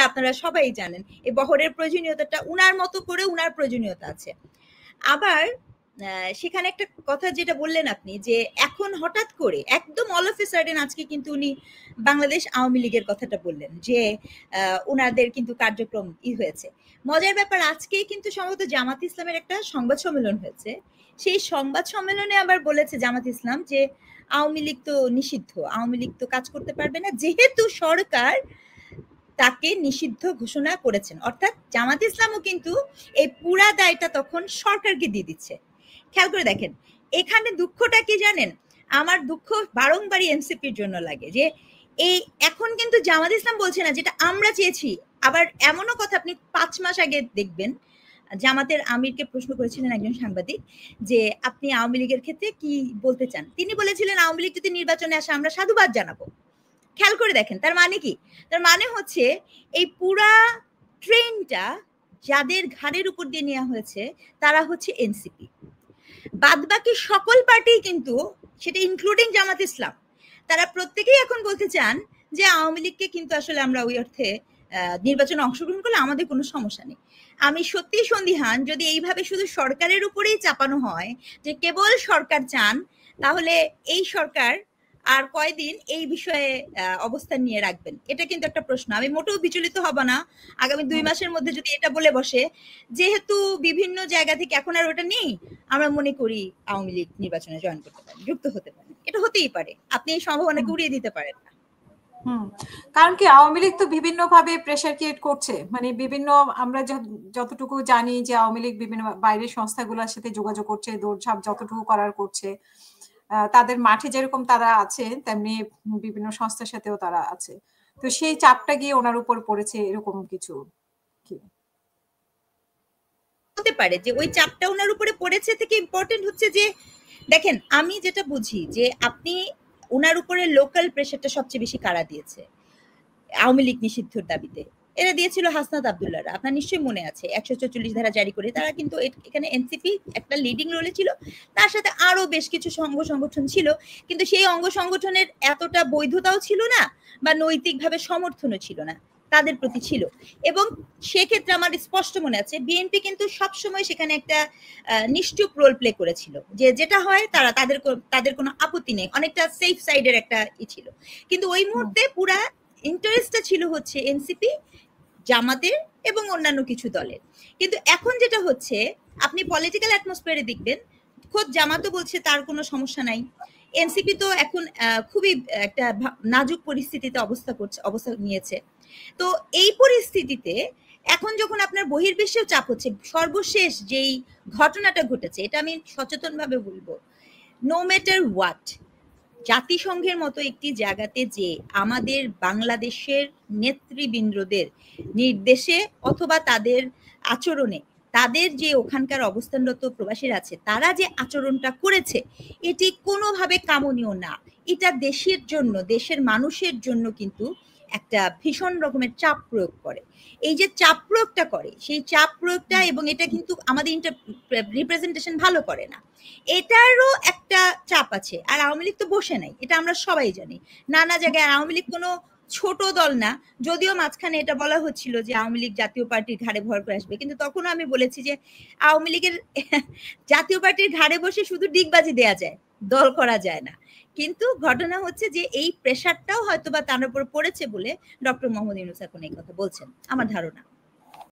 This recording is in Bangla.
আপনারা সবাই জানেন এই বহরের প্রয়োজনীয়তাটা উনার মতো করে উনার প্রয়োজনীয়তা আছে। আবার সেখানে একটা কথা যেটা বললেন আপনি যে এখন হঠাৎ করে একদম অল অফ এ সাডেন আজকে কিন্তু উনি বাংলাদেশ আওয়ামী লীগের কথাটা বললেন যে উনাদের কিন্তু কার্যক্রম হয়েছে। মজার ব্যাপার আজকে কিন্তু সম্ভবত জামাত ইসলামের একটা সংবাদ সম্মেলন হয়েছে। সেই সংবাদ সম্মেলনে আবার বলেছে জামাত ইসলাম যে আওয়ামী লীগ তো নিষিদ্ধ, আওয়ামী লীগ তো কাজ করতে পারবে না যেহেতু সরকার তাকে নিষিদ্ধ ঘোষণা করেছেন। অর্থাৎ জামাত ইসলামও কিন্তু এই পুরা দায়টা তখন সরকারকে দিয়ে দিচ্ছে। খেয়াল করে দেখেন এখানে দুঃখটা কি জানেন, আমার দুঃখ বারংবারই এনসিপির জন্য লাগে যে এই এখন কিন্তু জামাত ইসলাম বলছে না যেটা আমরা চেয়েছি। আবার এমনও কথা আপনি 5 মাস আগে দেখবেন জামাতের আমিরকে প্রশ্ন করেছিলেন একজন সাংবাদিক যে আপনি আওয়ামী লীগের ক্ষেত্রে কি বলতে চান। তিনি বলেছিলেন আওয়ামী লীগ যদি নির্বাচনে আসে আমরা সাধুবাদ জানাবো। খেয়াল করে দেখেন তার মানে কি, তার মানে হচ্ছে এই পুরা ট্রেনটা যাদের ঘাড়ের উপর দিয়ে নেওয়া হয়েছে তারা হচ্ছে এনসিপি। বাদবাকি সকল পার্টি কিন্তু সেটা ইনক্লুডিং জামাত ইসলাম তারা প্রত্যেকেই এখন বলতে চান যে আওয়ামী লীগকে কিন্তু আসলে আমরা ওই অর্থে নির্বাচনে অংশগ্রহণ করলে আমাদের কোনো সমস্যা নেই। আমি সত্যি সন্দিহান যদি এইভাবে শুধু সরকারের উপরেই চাপানো হয় যে কেবল সরকার চান, তাহলে এই সরকার আর কয়দিন এই বিষয়ে অবস্থান নিয়ে রাখবেন, এটা কিন্তু একটা প্রশ্ন। আমি মোটেও বিচলিত হব না আগামী 2 মাসের মধ্যে যদি এটা বলে বসে যেহেতু বিভিন্ন জায়গা থেকে এখন আর ওটা নেই, আমরা মনে করি আওয়ামী লীগ নির্বাচনে জয়েন করতে পারে, যুক্ত হতে পারে। এটা হতেই পারে, আপনি এই সম্ভাবনাকে উড়িয়ে দিতে পারেন না। কারণ কি আওয়ামী লীগ তো বিভিন্ন ভাবে প্রেসার ক্রিয়েট করছে, মানে বিভিন্ন আমরা যতটুকু জানি যে আওয়ামী লীগ বিভিন্ন বাইরের সংস্থাগুলোর সাথে যোগাযোগ করছে, দৌড়ঝাঁপ যতটুকু করার করছে, তাদের মাঠে যেরকম তারা আছে তেমনি বিভিন্ন সংস্থার সাথেও তারা আছে। তো সেই চাপটা গিয়ে ওনার উপর পড়েছে এরকম কিছু কি হতে পারে যে ওই চাপটা ওনার উপরে পড়েছে থেকে ইম্পর্টেন্ট হচ্ছে যে দেখেন আমি যেটা বুঝি যে আপনি ওনার উপরে লোকাল প্রেসারটা সবচেয়ে বেশি কারা দিয়েছে আওয়ামী লীগ নিষিদ্ধর দাবিতে, এরা দিয়েছিল হাসনাত আব্দুল্লাহরা। আপনার নিশ্চয়ই মনে আছে 144 ধারা জারি করে তারা কিন্তু এখানে এনসিপি একটা লিডিং রোলে ছিল, তার সাথে আরো বেশ কিছু অঙ্গ সংগঠন ছিল, কিন্তু সেই অঙ্গ সংগঠনের এতটা বৈধতাও ছিল না বা নৈতিকভাবে সমর্থনও ছিল না তাদের প্রতি ছিল। এবং সেক্ষেত্রে আমার স্পষ্ট মনে আছে বিএনপি কিন্তু সবসময় সেখানে একটা নিশ্চুপ রোল প্লে করেছিল, যে যেটা হয় তারা তাদের কোনো আপত্তি নেই, অনেকটা সেফ সাইডের একটা ছিল। কিন্তু ওই মুহূর্তে পুরা ইন্টারেস্টটা ছিল হচ্ছে এনসিপি, জামাতের এবং অন্যান্য কিছু দলের। কিন্তু এখন যেটা হচ্ছে আপনি পলিটিক্যাল অ্যাটমসফিয়ারে দেখবেন খোদ জামাতও বলছে তার কোনো সমস্যা নাই, এনসিপি তো এখন খুবই একটা নাজুক পরিস্থিতিতে অবস্থা নিয়েছে। তো এই পরিস্থিতিতে এখন যখন আপনার বহির্বিশ্বেও চাপ হচ্ছে, সর্বশেষ যেই ঘটনাটা ঘটেছে এটা আমি সচেতনভাবে বলবো, নো ম্যাটার হোয়াট জাতিসংঘের মতো একটি জায়গাতে যে আমাদের বাংলাদেশের নেতৃবৃন্দদের নির্দেশে অথবা তাদের আচরণে তাদের যে ওখানকার অবস্থানরত প্রবাসীরা আছে তারা যে আচরণটা করেছে এটি কোনোভাবে কামনীয় না। এটা দেশের জন্য দেশের মানুষের জন্য কিন্তু একটা ভীষণ রকমের চাপ প্রয়োগ করে। এই যে চাপ প্রয়োগটা করে সেই চাপ প্রয়োগটা এবং এটা কিন্তু আমাদের রিপ্রেজেন্টেশন ভালো করে না, এটারও একটা চাপ আছে। আর আওয়ামী লীগ তো বসে নাই, এটা আমরা সবাই জানি। নানা জায়গায় আওয়ামী লীগ কোনো ছোট দল না, যদিও মাঝখানে এটা বলা হচ্ছিল যে আওয়ামী লীগ জাতীয় পার্টির ঘাড়ে ভর করে আসবে, কিন্তু তখনও আমি বলেছি যে আওয়ামী লীগের জাতীয় পার্টির ঘাড়ে বসে শুধু ডিগবাজি দেয়া যায়, দল করা যায় না। কিন্তু ঘটনা হচ্ছে যে এই প্রেশারটাও হয়তো বা তার উপর পড়েছে বলে ডক্টর মোহাম্মদ ইউনূস এখন এই কথা বলছেন, আমার ধারণা।